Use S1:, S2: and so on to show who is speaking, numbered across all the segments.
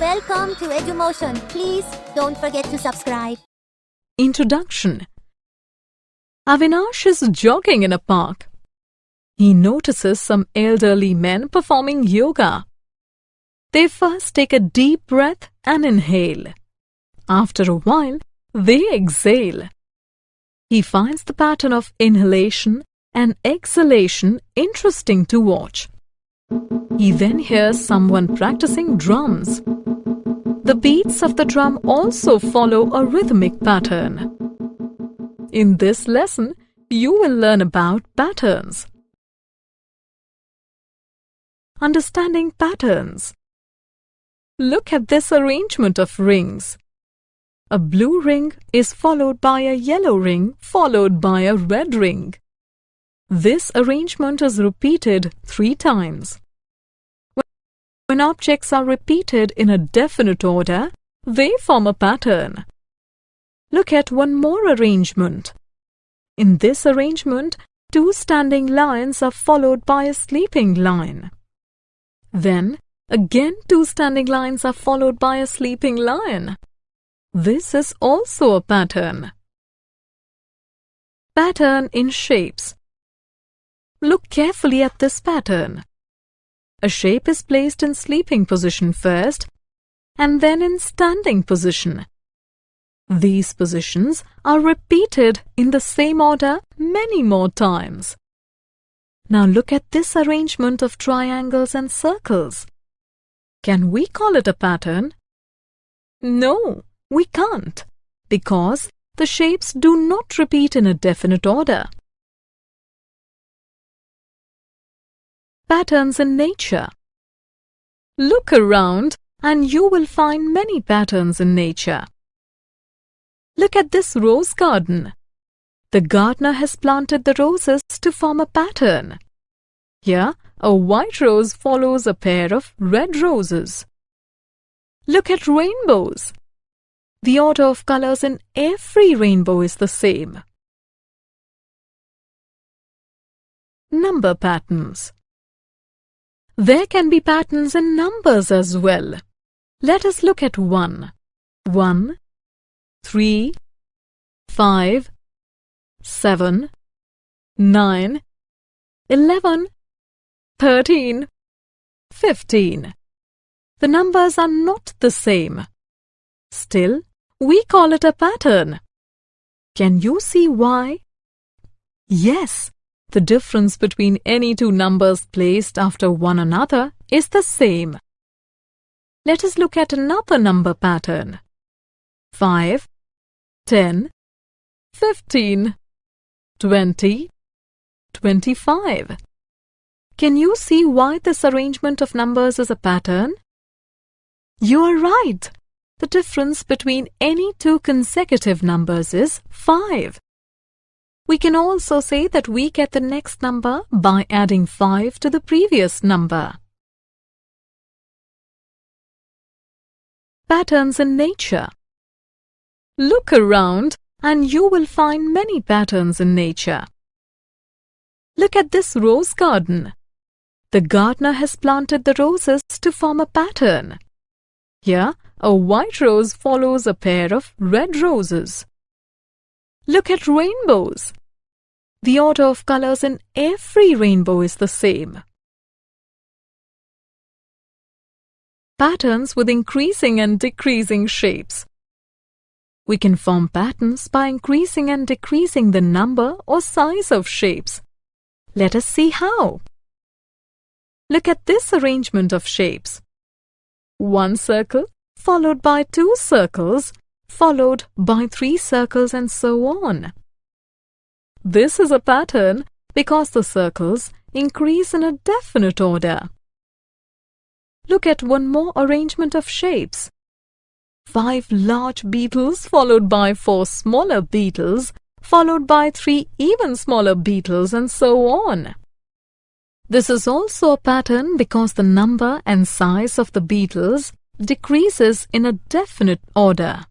S1: Welcome to EduMotion. Please don't forget to subscribe.
S2: Introduction. Avinash is jogging in a park. He notices some elderly men performing yoga. They first take a deep breath and inhale. After a while, they exhale. He finds the pattern of inhalation and exhalation interesting to watch. He then hears someone practicing drums. The beats of the drum also follow a rhythmic pattern. In this lesson, you will learn about patterns. Understanding patterns. Look at this arrangement of rings. A blue ring is followed by a yellow ring followed by a red ring. This arrangement is repeated 3 times. When objects are repeated in a definite order, they form a pattern. Look at one more arrangement. In this arrangement, 2 standing lions are followed by a sleeping lion. Then, again 2 standing lions are followed by a sleeping lion. This is also a pattern. Pattern in shapes. Look carefully at this pattern. A shape is placed in sleeping position first and then in standing position. These positions are repeated in the same order many more times. Now look at this arrangement of triangles and circles. Can we call it a pattern? No, we can't, because the shapes do not repeat in a definite order. Patterns in nature. Look around and you will find many patterns in nature. Look at this rose garden. The gardener has planted the roses to form a pattern. Here, a white rose follows a pair of red roses. Look at rainbows. The order of colors in every rainbow is the same. Number patterns. There can be patterns in numbers as well. Let us look at 1, 1, 3, 5, 7, 9, 11, 13, 15. The numbers are not the same. Still, we call it a pattern. Can you see why? Yes. The difference between any 2 numbers placed after one another is the same. Let us look at another number pattern. 5, 10, 15, 20, 25. Can you see why this arrangement of numbers is a pattern? You are right. The difference between any 2 consecutive numbers is 5. We can also say that we get the next number by adding 5 to the previous number. Patterns in nature. Look around and you will find many patterns in nature. Look at this rose garden. The gardener has planted the roses to form a pattern. Here, a white rose follows a pair of red roses. Look at rainbows. The order of colors in every rainbow is the same. Patterns with increasing and decreasing shapes. We can form patterns by increasing and decreasing the number or size of shapes. Let us see how. Look at this arrangement of shapes. 1 circle followed by 2 circles, followed by 3 circles and so on. This is a pattern because the circles increase in a definite order. Look at one more arrangement of shapes. 5 large beetles followed by 4 smaller beetles, followed by 3 even smaller beetles and so on. This is also a pattern because the number and size of the beetles decreases in a definite order.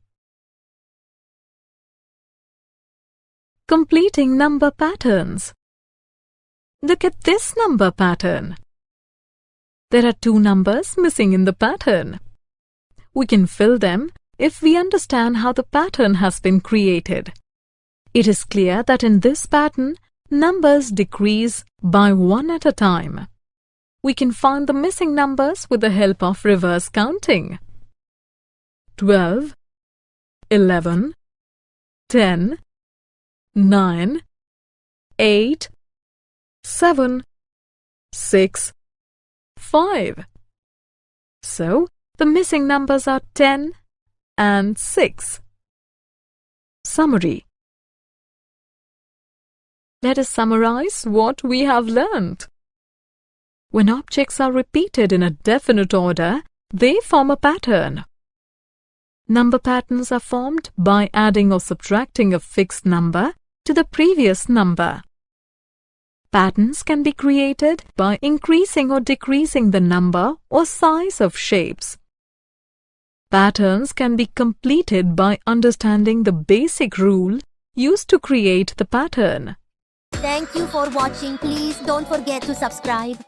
S2: Completing number patterns. Look at this number pattern. There are 2 numbers missing in the pattern. We can fill them if we understand how the pattern has been created. It is clear that in this pattern, numbers decrease by one at a time. We can find the missing numbers with the help of reverse counting. 12, 11, 10, 9, 8, 7, 6, 5. So, the missing numbers are 10 and 6. Summary. Let us summarize what we have learnt. When objects are repeated in a definite order, they form a pattern. Number patterns are formed by adding or subtracting a fixed number to the previous number. Patterns can be created by increasing or decreasing the number or size of shapes. Patterns can be completed by understanding the basic rule used to create the pattern.
S1: Thank you for watching. Please don't forget to subscribe.